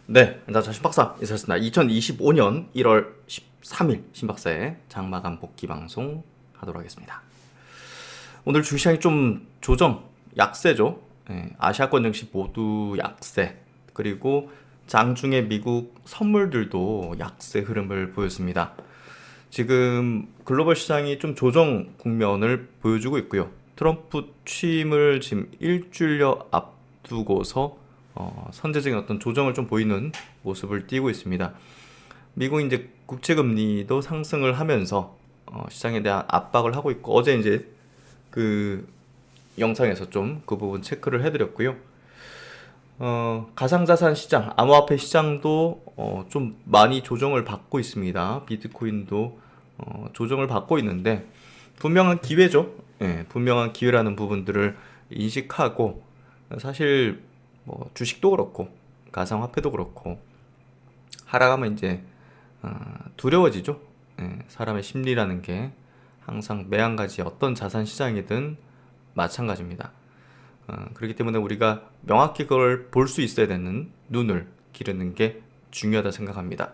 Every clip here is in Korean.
네, 안녕하세요. 신박사 이사였습니다. 2025년 1월 13일 신박사의 장마감 복귀 방송 하도록 하겠습니다. 오늘 주시장이 좀 약세죠. 아시아권 증시 모두 약세. 그리고 장중에 미국 선물들도 약세 흐름을 보였습니다. 지금 글로벌 시장이 좀 조정 국면을 보여주고 있고요. 트럼프 취임을 지금 일주일여 앞두고서 선제적인 어떤 조정을 좀 보이는 모습을 띠고 있습니다. 미국 이제 국채 금리도 상승을 하면서 시장에 대한 압박을 하고 있고, 어제 이제 그 영상에서 좀 그 부분 체크를 해드렸고요. 가상자산 시장, 암호화폐 시장도 좀 많이 조정을 받고 있습니다. 비트코인도 조정을 받고 있는데 분명한 기회죠. 분명한 기회라는 부분들을 인식하고, 사실 뭐 주식도 그렇고 가상화폐도 그렇고 하락하면 이제 두려워지죠. 사람의 심리라는 게 항상 매한가지 어떤 자산 시장이든 마찬가지입니다. 그렇기 때문에 우리가 명확히 그걸 볼 수 있어야 되는 눈을 기르는 게 중요하다 생각합니다.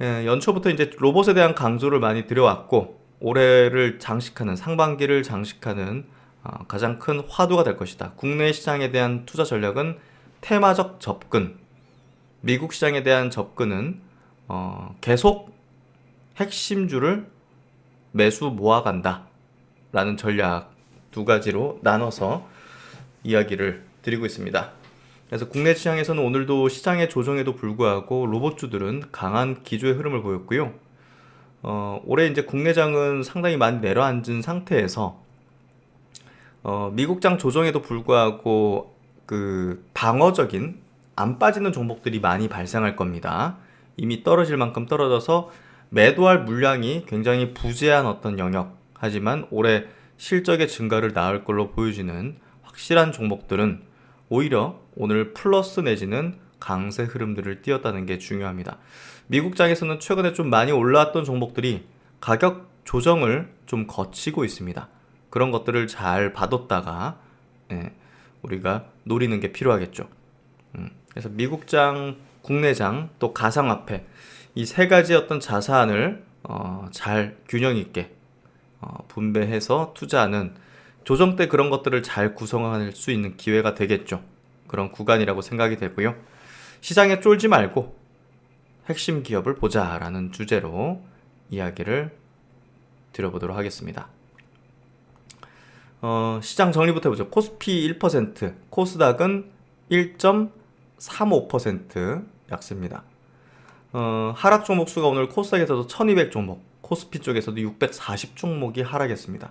연초부터 이제 로봇에 대한 강조를 많이 드려왔고, 올해를 장식하는, 상반기를 장식하는 가장 큰 화두가 될 것이다. 국내 시장에 대한 투자 전략은 테마적 접근, 미국 시장에 대한 접근은 계속 핵심주를 매수 모아간다 라는 전략 두 가지로 나눠서 이야기를 드리고 있습니다. 그래서 국내 시장에서는 오늘도 시장의 조정에도 불구하고 로봇주들은 강한 기조의 흐름을 보였고요. 올해 이제 국내장은 상당히 많이 내려앉은 상태에서 미국장 조정에도 불구하고 그 방어적인 안 빠지는 종목들이 많이 발생할 겁니다. 이미 떨어질 만큼 떨어져서 매도할 물량이 굉장히 부재한 어떤 영역, 하지만 올해 실적의 증가를 낳을 걸로 보여지는 확실한 종목들은 오히려 오늘 플러스 내지는 강세 흐름들을 띄었다는 게 중요합니다. 미국장에서는 최근에 좀 많이 올라왔던 종목들이 가격 조정을 좀 거치고 있습니다. 그런 것들을 잘 봐뒀다가 우리가 노리는 게 필요하겠죠. 그래서 미국장, 국내장, 또 가상화폐, 이 세 가지 어떤 자산을 잘 균형 있게 분배해서 투자하는, 조정 때 그런 것들을 잘 구성할 수 있는 기회가 되겠죠. 그런 구간이라고 생각이 되고요. 시장에 쫄지 말고 핵심 기업을 보자라는 주제로 이야기를 드려보도록 하겠습니다. 시장 정리부터 해보죠. 코스피 1%, 코스닥은 1.35% 약세입니다. 하락 종목 수가 오늘 코스닥에서도 1200 종목, 코스피 쪽에서도 640 종목이 하락했습니다.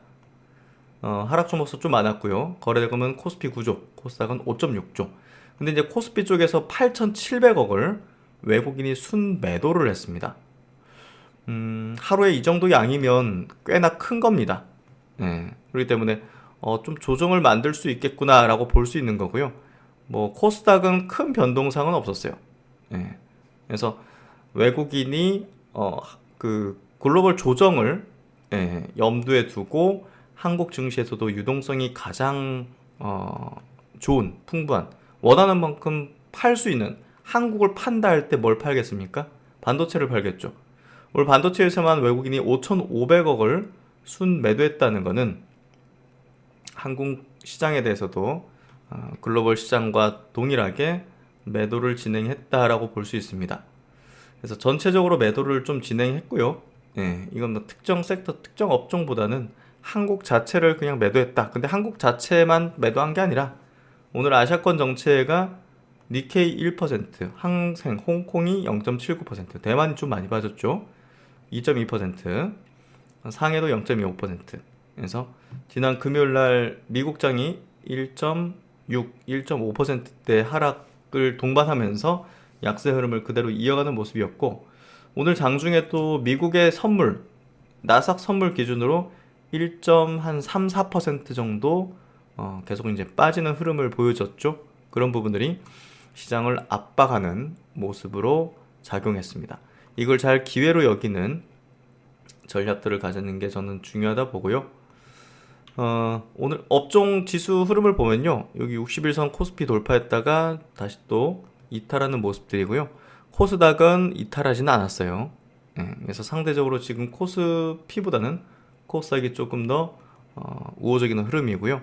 하락 종목 수 좀 많았고요. 거래대금은 코스피 9조, 코스닥은 5.6조. 근데 이제 코스피 쪽에서 8,700억을 외국인이 순매도를 했습니다. 하루에 이 정도 양이면 꽤나 큰 겁니다. 그렇기 때문에 좀 조정을 만들 수 있겠구나라고 볼 수 있는 거고요. 뭐 코스닥은 큰 변동상은 없었어요. 그래서 외국인이 그 글로벌 조정을 염두에 두고 한국 증시에서도 유동성이 가장 좋은, 풍부한, 원하는 만큼 팔 수 있는, 한국을 판다 할 때 뭘 팔겠습니까? 반도체를 팔겠죠. 오늘 반도체에서만 외국인이 5,500억을 순매도했다는 것은 한국 시장에 대해서도 글로벌 시장과 동일하게 매도를 진행했다라고 볼 수 있습니다. 그래서 전체적으로 매도를 좀 진행했고요. 이건 뭐 특정 섹터, 특정 업종보다는 한국 자체를 그냥 매도했다. 근데 한국 자체만 매도한 게 아니라 오늘 아시아권 정체가 니케이 1%, 항생, 홍콩이 0.79%, 대만이 좀 많이 빠졌죠. 2.2%, 상해도 0.25%. 그래서 지난 금요일날 미국장이 1.6, 1.5%대 하락을 동반하면서 약세 흐름을 그대로 이어가는 모습이었고, 오늘 장중에 또 미국의 선물, 나스닥 선물 기준으로 1.3, 4% 정도 계속 이제 빠지는 흐름을 보여줬죠. 그런 부분들이 시장을 압박하는 모습으로 작용했습니다. 이걸 잘 기회로 여기는 전략들을 가지는 게 저는 중요하다 보고요. 오늘 업종 지수 흐름을 보면요, 여기 60일선 코스피 돌파했다가 다시 또 이탈하는 모습들이고요. 코스닥은 이탈하지는 않았어요. 그래서 상대적으로 지금 코스피보다는 코스닥이 조금 더 우호적인 흐름이고요.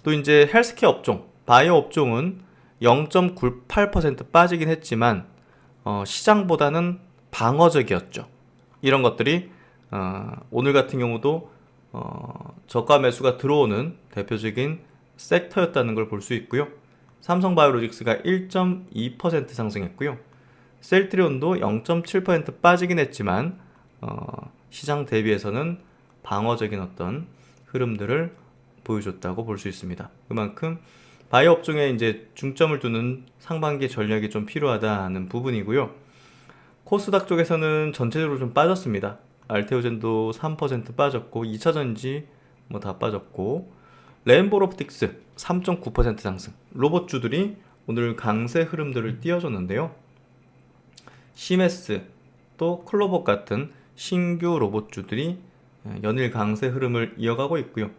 또 이제 헬스케어 업종, 바이오 업종은 0.98% 빠지긴 했지만 시장보다는 방어적이었죠. 이런 것들이 오늘 같은 경우도 저가 매수가 들어오는 대표적인 섹터였다는 걸 볼 수 있고요. 삼성바이오로직스가 1.2% 상승했고요. 셀트리온도 0.7% 빠지긴 했지만 시장 대비해서는 방어적인 어떤 흐름들을 보여줬다고 볼 수 있습니다. 그만큼 바이오 업종에 이제 중점을 두는 상반기 전략이 좀 필요하다는 부분이고요. 코스닥 쪽에서는 전체적으로 좀 빠졌습니다. 알테오젠도 3% 빠졌고 2차전지 뭐 다 빠졌고 레인보로옵틱스 3.9% 상승. 로봇주들이 오늘 강세 흐름들을 띄워줬는데요. 시메스 또 클로버 같은 신규 로봇주들이 연일 강세 흐름을 이어가고 있고요.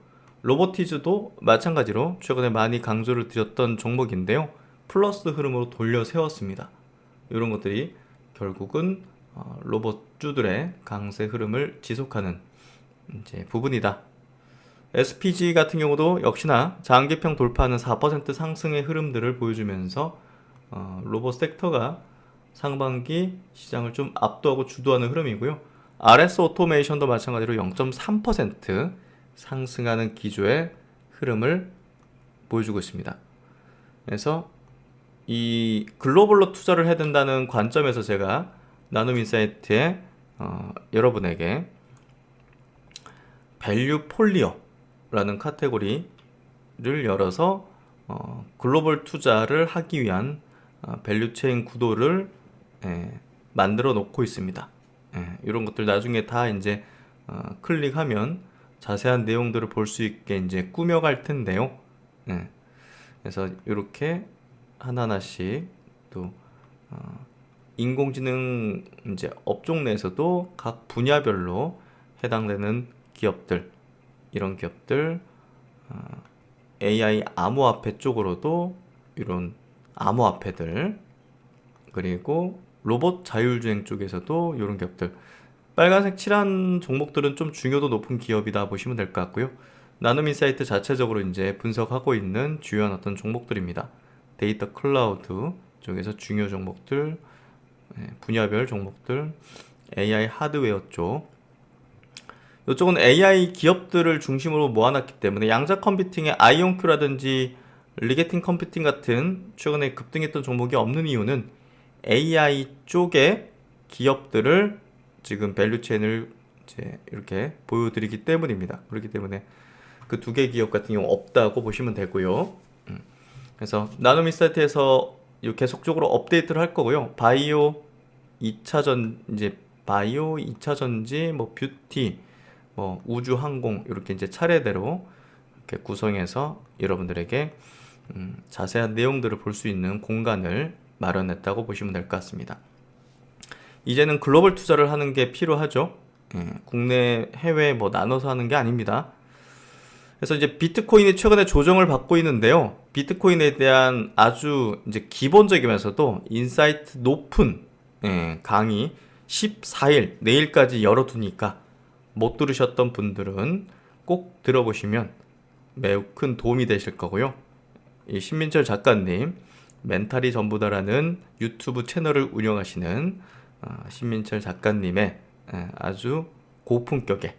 로보티즈도 마찬가지로 최근에 많이 강조를 드렸던 종목인데요. 플러스 흐름으로 돌려 세웠습니다. 이런 것들이 결국은 로봇주들의 강세 흐름을 지속하는 이제 부분이다. SPG 같은 경우도 역시나 장기평 돌파하는 4% 상승의 흐름들을 보여주면서 로봇 섹터가 상반기 시장을 좀 압도하고 주도하는 흐름이고요. RS 오토메이션도 마찬가지로 0.3% 상승하는 기조의 흐름을 보여주고 있습니다. 그래서 이 글로벌로 투자를 해야 된다는 관점에서 제가 나눔인사이트에 여러분에게 밸류 폴리어라는 카테고리를 열어서 글로벌 투자를 하기 위한 밸류체인 구도를 만들어 놓고 있습니다. 이런 것들 나중에 다 이제 클릭하면 자세한 내용들을 볼 수 있게 이제 꾸며갈 텐데요. 그래서 이렇게 하나하나씩 또 인공지능 이제 업종 내에서도 각 분야별로 해당되는 기업들, 이런 기업들, AI 암호화폐 쪽으로도 이런 암호화폐들, 그리고 로봇 자율주행 쪽에서도 이런 기업들, 빨간색 칠한 종목들은 좀 중요도 높은 기업이다 보시면 될 것 같고요. 나눔인사이트 자체적으로 이제 분석하고 있는 주요한 어떤 종목들입니다. 데이터 클라우드 쪽에서 중요 종목들, 분야별 종목들, AI 하드웨어 쪽, 이쪽은 AI 기업들을 중심으로 모아놨기 때문에 양자 컴퓨팅의 아이온큐라든지 리게팅 컴퓨팅 같은 최근에 급등했던 종목이 없는 이유는 AI 쪽의 기업들을 지금 밸류체인을 이제 이렇게 보여드리기 때문입니다. 그렇기 때문에 그 두 개 기업 같은 경우 없다고 보시면 되고요. 그래서 나눔인사이트에서 계속적으로 업데이트를 할 거고요. 바이오 2차전 이제 바이오 2차전지 뭐 뷰티 뭐 우주 항공 이렇게 이제 차례대로 이렇게 구성해서 여러분들에게 자세한 내용들을 볼 수 있는 공간을 마련했다고 보시면 될 것 같습니다. 이제는 글로벌 투자를 하는 게 필요하죠. 국내 해외 뭐 나눠서 하는 게 아닙니다. 그래서 이제 비트코인이 최근에 조정을 받고 있는데요. 비트코인에 대한 아주 이제 기본적이면서도 인사이트 높은 강의 14일 내일까지 열어두니까 못 들으셨던 분들은 꼭 들어보시면 매우 큰 도움이 되실 거고요. 이 신민철 작가님 멘탈이 전부다라는 유튜브 채널을 운영하시는 신민철 작가님의 아주 고품격의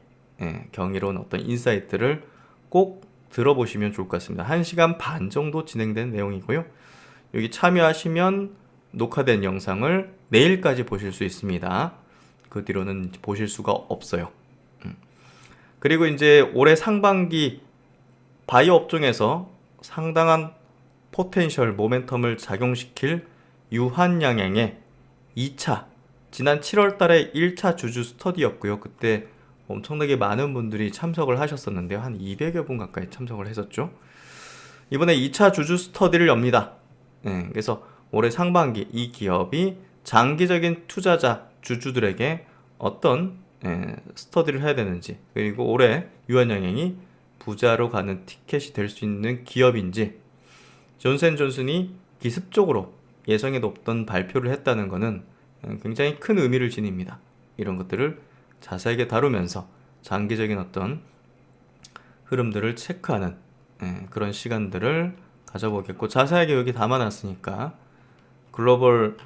경이로운 어떤 인사이트를 꼭 들어보시면 좋을 것 같습니다. 1시간 반 정도 진행된 내용이고요. 여기 참여하시면 녹화된 영상을 내일까지 보실 수 있습니다. 그 뒤로는 보실 수가 없어요. 그리고 이제 올해 상반기 바이오 업종에서 상당한 포텐셜 모멘텀을 작용시킬 유한양행의 2차, 지난 7월 달에 1차 주주 스터디였고요. 그때 엄청나게 많은 분들이 참석을 하셨었는데요. 한 200여 분 가까이 참석을 했었죠. 이번에 2차 주주 스터디를 엽니다. 그래서 올해 상반기 이 기업이 장기적인 투자자, 주주들에게 어떤 스터디를 해야 되는지, 그리고 올해 유한양행이 부자로 가는 티켓이 될 수 있는 기업인지, 존슨앤존슨이 기습적으로 예정에도 없던 발표를 했다는 것은 굉장히 큰 의미를 지닙니다. 이런 것들을 자세하게 다루면서 장기적인 어떤 흐름들을 체크하는 그런 시간들을 가져보겠고, 자세하게 여기 담아놨으니까 글로벌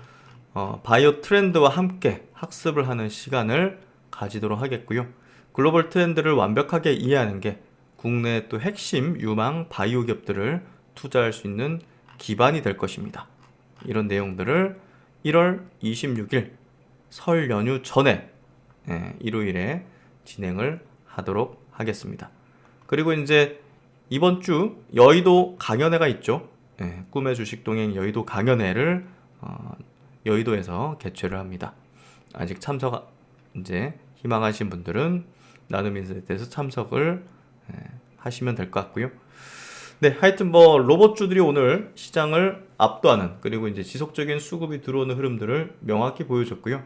바이오 트렌드와 함께 학습을 하는 시간을 가지도록 하겠고요. 글로벌 트렌드를 완벽하게 이해하는 게 국내 또 핵심 유망 바이오 기업들을 투자할 수 있는 기반이 될 것입니다. 이런 내용들을 1월 26일 설 연휴 전에 일요일에 진행을 하도록 하겠습니다. 그리고 이제 이번 주 여의도 강연회가 있죠. 꿈의 주식 동행 여의도 강연회를 여의도에서 개최를 합니다. 아직 참석 이제 희망하신 분들은 나눔 인사이트에서 참석을 하시면 될 것 같고요. 네, 하여튼 뭐 로봇주들이 오늘 시장을 압도하는, 그리고 이제 지속적인 수급이 들어오는 흐름들을 명확히 보여줬고요.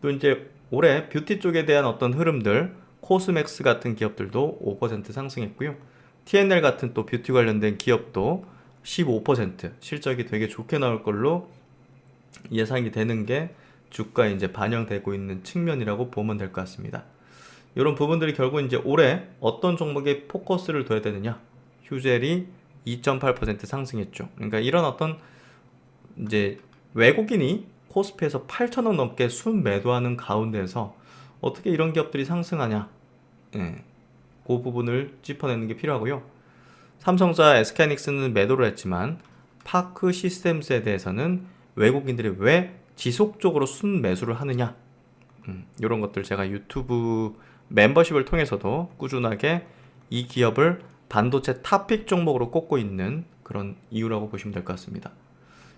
또 이제 올해 뷰티 쪽에 대한 어떤 흐름들, 코스맥스 같은 기업들도 5% 상승했고요. TNL 같은 또 뷰티 관련된 기업도 15% 실적이 되게 좋게 나올 걸로 예상이 되는 게 주가에 이제 반영되고 있는 측면이라고 보면 될 것 같습니다. 이런 부분들이 결국 이제 올해 어떤 종목에 포커스를 둬야 되느냐. 휴젤이 2.8% 상승했죠. 그러니까 이런 어떤 이제 외국인이 코스피에서 8,000원 넘게 순매도하는 가운데서 어떻게 이런 기업들이 상승하냐. 그 부분을 짚어내는 게 필요하고요. 삼성전자, SK하이닉스는 매도를 했지만 파크 시스템스에 대해서는 외국인들이 왜 지속적으로 순매수를 하느냐. 이런 것들 제가 유튜브 멤버십을 통해서도 꾸준하게 이 기업을 반도체 탑픽 종목으로 꼽고 있는 그런 이유라고 보시면 될 것 같습니다.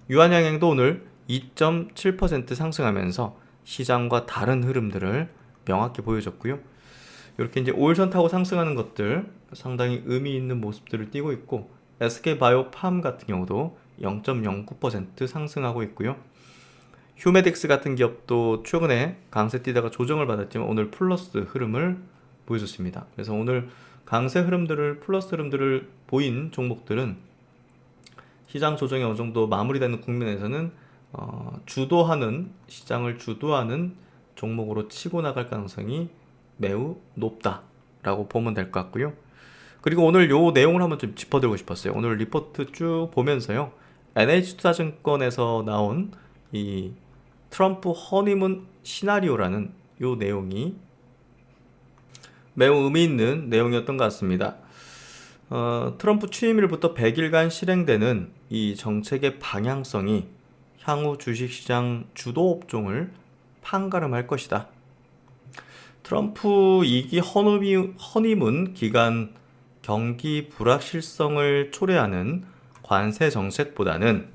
유한양행도 오늘 2.7% 상승하면서 시장과 다른 흐름들을 명확히 보여줬고요. 이렇게 이제 5일선 타고 상승하는 것들 상당히 의미 있는 모습들을 띠고 있고, SK바이오팜 같은 경우도 0.09% 상승하고 있고요. 휴메딕스 같은 기업도 최근에 강세 뛰다가 조정을 받았지만 오늘 플러스 흐름을 보여줬습니다. 그래서 오늘 강세 흐름들을, 플러스 흐름들을 보인 종목들은 시장 조정이 어느 정도 마무리되는 국면에서는 주도하는, 시장을 주도하는 종목으로 치고 나갈 가능성이 매우 높다라고 보면 될 것 같고요. 그리고 오늘 요 내용을 한번 좀 짚어드리고 싶었어요. 오늘 리포트 쭉 보면서요, NH투자증권에서 나온 이 트럼프 허니문 시나리오라는 요 내용이 매우 의미 있는 내용이었던 것 같습니다. 트럼프 취임일부터 100일간 실행되는 이 정책의 방향성이 향후 주식시장 주도 업종을 판가름할 것이다. 트럼프 2기 허니문 기간 경기 불확실성을 초래하는 관세 정책보다는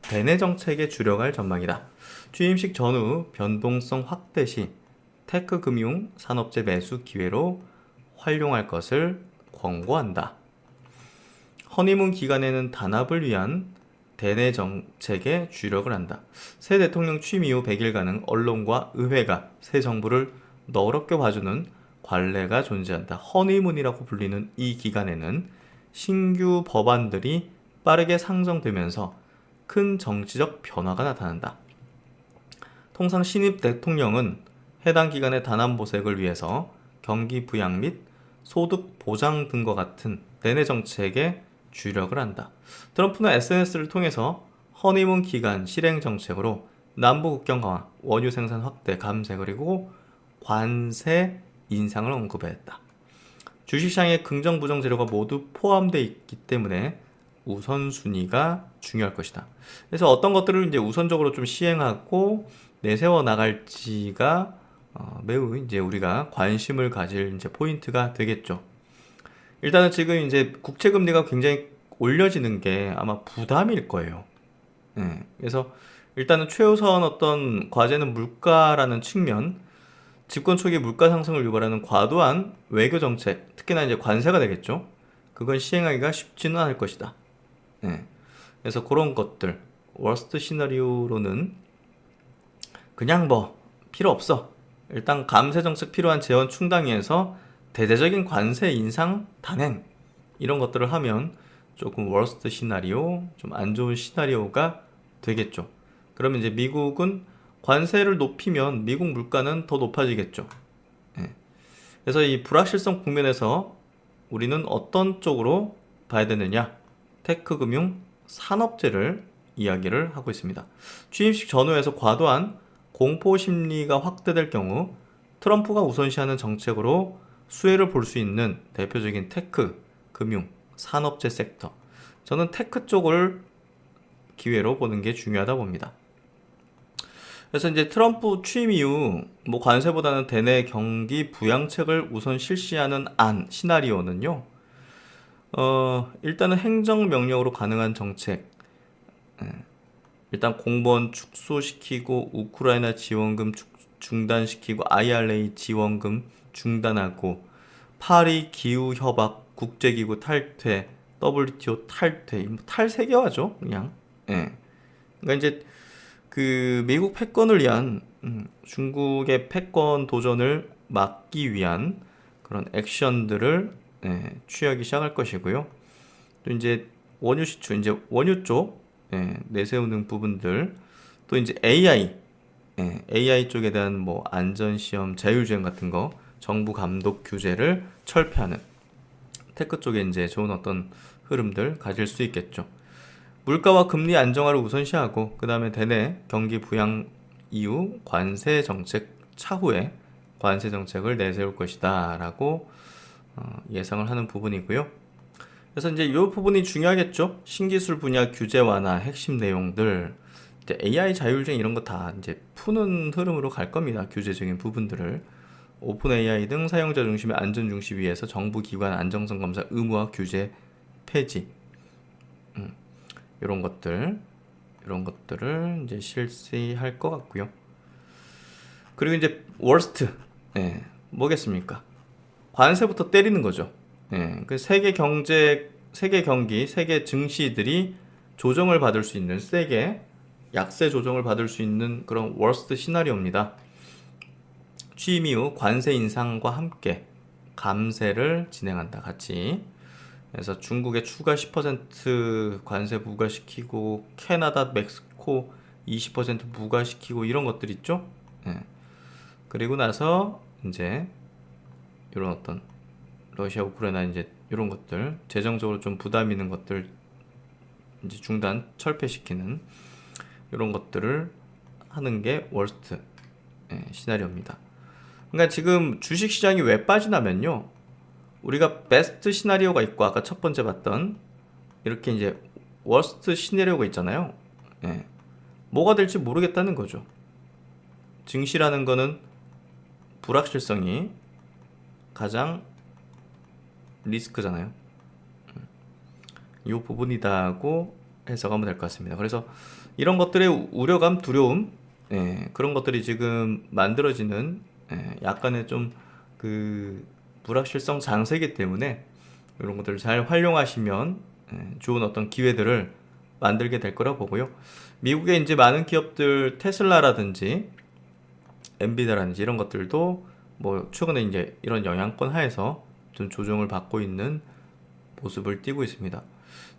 대내 정책에 주력할 전망이다. 취임식 전후 변동성 확대 시 테크 금융 산업재 매수 기회로 활용할 것을 권고한다. 허니문 기간에는 단합을 위한 대내 정책에 주력을 한다. 새 대통령 취임 이후 100일간은 언론과 의회가 새 정부를 너그럽게 봐주는 관례가 존재한다. 허니문이라고 불리는 이 기간에는 신규 법안들이 빠르게 상정되면서 큰 정치적 변화가 나타난다. 통상 신입 대통령은 해당 기간의 단안보색을 위해서 경기 부양 및 소득 보장 등과 같은 대내 정책에 주력을 한다. 트럼프는 SNS를 통해서 허니문 기간 실행 정책으로 남부 국경 강화, 원유 생산 확대 감세, 그리고 관세 인상을 언급했다. 주식시장에 긍정 부정 재료가 모두 포함되어 있기 때문에 우선순위가 중요할 것이다. 그래서 어떤 것들을 이제 우선적으로 좀 시행하고 내세워 나갈지가 매우 이제 우리가 관심을 가질 이제 포인트가 되겠죠. 일단은 지금 이제 국채 금리가 굉장히 올려지는 게 아마 부담일 거예요. 그래서 일단은 최우선 어떤 과제는 물가라는 측면, 집권 초기 물가 상승을 유발하는 과도한 외교 정책, 특히나 이제 관세가 되겠죠. 그건 시행하기가 쉽지는 않을 것이다. 그래서 그런 것들, 워스트 시나리오로는 그냥 뭐 필요 없어. 일단 감세 정책 필요한 재원 충당위에서 대대적인 관세 인상 단행 이런 것들을 하면 조금 워스트 시나리오, 좀 안 좋은 시나리오가 되겠죠. 그러면 이제 미국은 관세를 높이면 미국 물가는 더 높아지겠죠. 예. 그래서 이 불확실성 국면에서 우리는 어떤 쪽으로 봐야 되느냐? 테크 금융 산업재를 이야기를 하고 있습니다. 취임식 전후에서 과도한 공포 심리가 확대될 경우 트럼프가 우선시하는 정책으로 수혜를 볼 수 있는 대표적인 테크, 금융, 산업재 섹터. 저는 테크 쪽을 기회로 보는 게 중요하다 봅니다. 그래서 이제 트럼프 취임 이후 뭐 관세보다는 대내 경기 부양책을 우선 실시하는 시나리오는요. 일단은 행정명령으로 가능한 정책. 일단 공무원 축소시키고 우크라이나 지원금 중단시키고 IRA 지원금 중단하고 파리 기후 협약 국제기구 탈퇴 WTO 탈퇴 탈세계화죠 그냥. 예. 그러니까 이제 그 미국 패권을 위한 중국의 패권 도전을 막기 위한 그런 액션들을 취하기 시작할 것이고요. 또 이제 원유 시추 이제 원유 쪽 내세우는 부분들 또 이제 AI 쪽에 대한 뭐 안전시험, 자율주행 같은 거 정부 감독 규제를 철폐하는 테크 쪽에 이제 좋은 어떤 흐름들 가질 수 있겠죠. 물가와 금리 안정화를 우선시하고 그 다음에 대내 경기 부양 이후 관세 정책 차후에 관세 정책을 내세울 것이다 라고 예상을 하는 부분이고요. 그래서 이제 이 부분이 중요하겠죠. 신기술 분야 규제 완화 핵심 내용들 이제 AI 자율주행 이런 거 다 이제 푸는 흐름으로 갈 겁니다. 규제적인 부분들을 오픈 AI 등 사용자 중심의 안전 중심 위에서 정부 기관 안정성 검사 의무화 규제 폐지 이런 것들을 이제 실시할 것 같고요. 그리고 이제 월스트 뭐겠습니까? 관세부터 때리는 거죠. 그 세계 경기, 세계 증시들이 조정을 받을 수 있는 세게 약세 조정을 받을 수 있는 그런 월스트 시나리오입니다. 취임 이후 관세 인상과 함께 감세를 진행한다. 같이. 그래서 중국에 추가 10% 관세 부과시키고 캐나다, 멕시코 20% 부과시키고 이런 것들 있죠. 그리고 나서 이제 이런 어떤 러시아, 우크라이나 이제 이런 것들 재정적으로 좀 부담 있는 것들 이제 중단 철폐시키는 이런 것들을 하는 게 월스트 시나리오입니다. 그러니까 지금 주식 시장이 왜 빠지냐면요. 우리가 베스트 시나리오가 있고 아까 첫 번째 봤던 이렇게 이제 월스트 시나리오가 있잖아요. 뭐가 될지 모르겠다는 거죠. 증시라는 거는 불확실성이 가장 리스크잖아요. 이 부분이다고 해석하면 될 것 같습니다. 그래서 이런 것들의 우려감, 두려움, 그런 것들이 지금 만들어지는 약간의 좀 그 불확실성 장세이기 때문에 이런 것들을 잘 활용하시면 좋은 어떤 기회들을 만들게 될 거라 보고요. 미국에 이제 많은 기업들 테슬라라든지 엔비디아라든지 이런 것들도 뭐 최근에 이제 이런 영향권 하에서 좀 조정을 받고 있는 모습을 띠고 있습니다.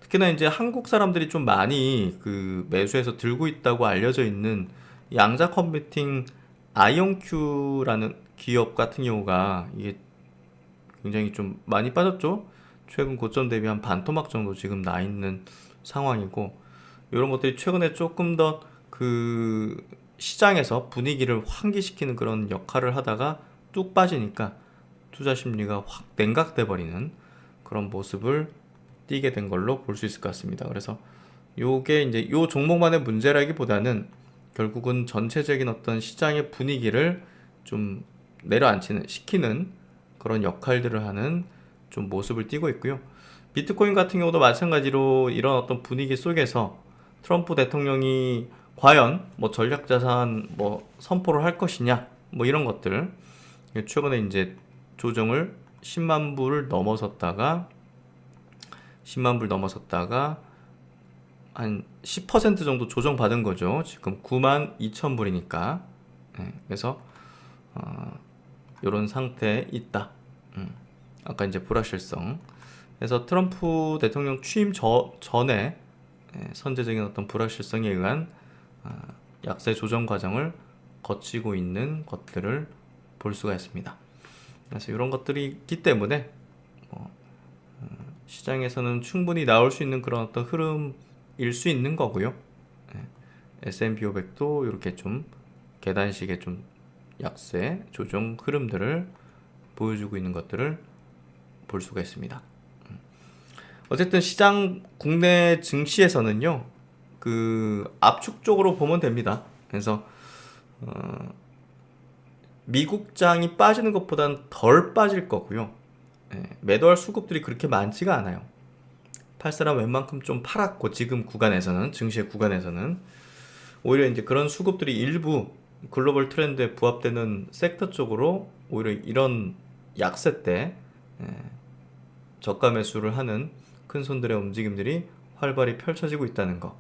특히나 이제 한국 사람들이 좀 많이 그 매수해서 들고 있다고 알려져 있는 양자 컴퓨팅 아이온큐라는 기업 같은 경우가 이게 굉장히 좀 많이 빠졌죠. 최근 고점 대비 한 반토막 정도 지금 나 있는 상황이고 이런 것들이 최근에 조금 더 그 시장에서 분위기를 환기시키는 그런 역할을 하다가 뚝 빠지니까 투자 심리가 확 냉각돼 버리는 그런 모습을 띄게 된 걸로 볼 수 있을 것 같습니다. 그래서 요게 이제 요 종목만의 문제라기보다는 결국은 전체적인 어떤 시장의 분위기를 좀 내려앉히는 시키는 그런 역할들을 하는 좀 모습을 띠고 있고요. 비트코인 같은 경우도 마찬가지로 이런 어떤 분위기 속에서 트럼프 대통령이 과연 뭐 전략자산 뭐 선포를 할 것이냐 뭐 이런 것들 최근에 이제 조정을 10만 불을 넘어섰다가 한 10% 정도 조정받은 거죠. 지금 92,000불이니까. 그래서 이런 상태에 있다. 아까 이제 불확실성. 그래서 트럼프 대통령 취임 전에 선제적인 어떤 불확실성에 의한 약세 조정 과정을 거치고 있는 것들을 볼 수가 있습니다. 그래서 이런 것들이 있기 때문에 시장에서는 충분히 나올 수 있는 그런 어떤 흐름일 수 있는 거고요. S&P 500도 이렇게 좀 계단식의 좀 약세 조정 흐름들을 보여주고 있는 것들을 볼 수가 있습니다. 어쨌든 시장 국내 증시에서는요, 그 압축적으로 보면 됩니다. 그래서 미국장이 빠지는 것보다는 덜 빠질 거고요. 매도할 수급들이 그렇게 많지가 않아요. 팔 사람 웬만큼 좀 팔았고, 지금 구간에서는, 증시의 구간에서는 오히려 이제 그런 수급들이 일부 글로벌 트렌드에 부합되는 섹터 쪽으로 오히려 이런 약세 때 저가 매수를 하는 큰 손들의 움직임들이 활발히 펼쳐지고 있다는 거,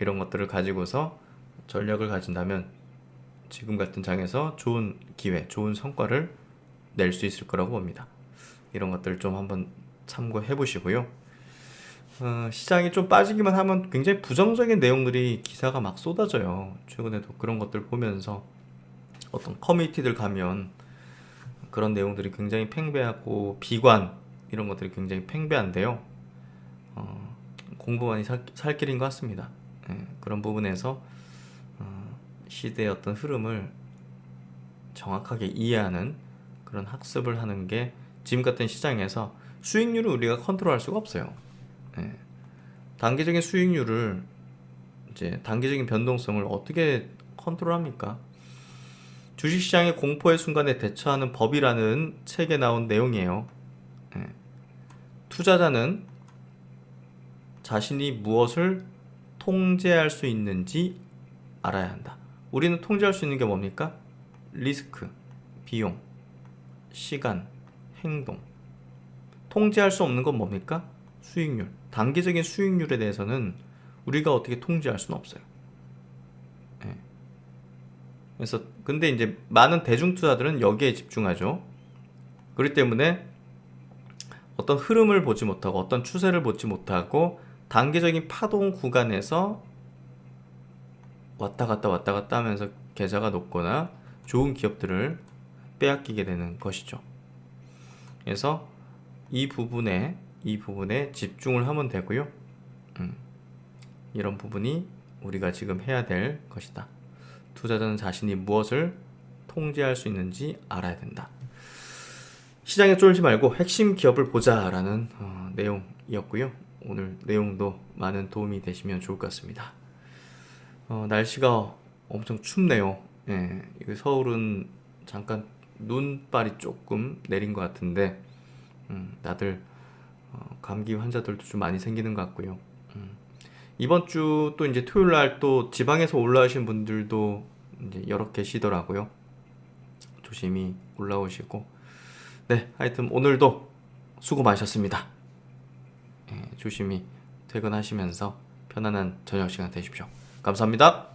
이런 것들을 가지고서 전략을 가진다면 지금 같은 장에서 좋은 기회, 좋은 성과를 낼 수 있을 거라고 봅니다. 이런 것들 좀 한번 참고해 보시고요. 시장이 좀 빠지기만 하면 굉장히 부정적인 내용들이 기사가 막 쏟아져요. 최근에도 그런 것들 보면서 어떤 커뮤니티들 가면 그런 내용들이 굉장히 팽배하고 비관 이런 것들이 굉장히 팽배한데요. 공부 많이 살 길인 것 같습니다. 그런 부분에서 시대의 어떤 흐름을 정확하게 이해하는 그런 학습을 하는 게 지금 같은 시장에서 수익률을 우리가 컨트롤할 수가 없어요. 단기적인 수익률을 이제 단기적인 변동성을 어떻게 컨트롤합니까? 주식시장의 공포의 순간에 대처하는 법이라는 책에 나온 내용이에요. 투자자는 자신이 무엇을 통제할 수 있는지 알아야 한다. 우리는 통제할 수 있는 게 뭡니까? 리스크, 비용, 시간, 행동. 통제할 수 없는 건 뭡니까? 수익률. 단기적인 수익률에 대해서는 우리가 어떻게 통제할 수는 없어요. 그래서 근데 이제 많은 대중 투자들은 여기에 집중하죠. 그렇기 때문에 어떤 흐름을 보지 못하고 어떤 추세를 보지 못하고 단기적인 파동 구간에서 왔다 갔다 하면서 계좌가 높거나 좋은 기업들을 빼앗기게 되는 것이죠. 그래서 이 부분에 집중을 하면 되고요. 이런 부분이 우리가 지금 해야 될 것이다. 투자자는 자신이 무엇을 통제할 수 있는지 알아야 된다. 시장에 쫄지 말고 핵심 기업을 보자라는 내용이었고요. 오늘 내용도 많은 도움이 되시면 좋을 것 같습니다. 날씨가 엄청 춥네요. 서울은 잠깐 눈발이 조금 내린 것 같은데 다들 감기 환자들도 좀 많이 생기는 것 같고요. 이번 주 또 이제 토요일 날 또 지방에서 올라오신 분들도 이제 여러 계시더라고요. 조심히 올라오시고, 네, 하여튼 오늘도 수고 많으셨습니다. 조심히 퇴근하시면서 편안한 저녁 시간 되십시오. 감사합니다.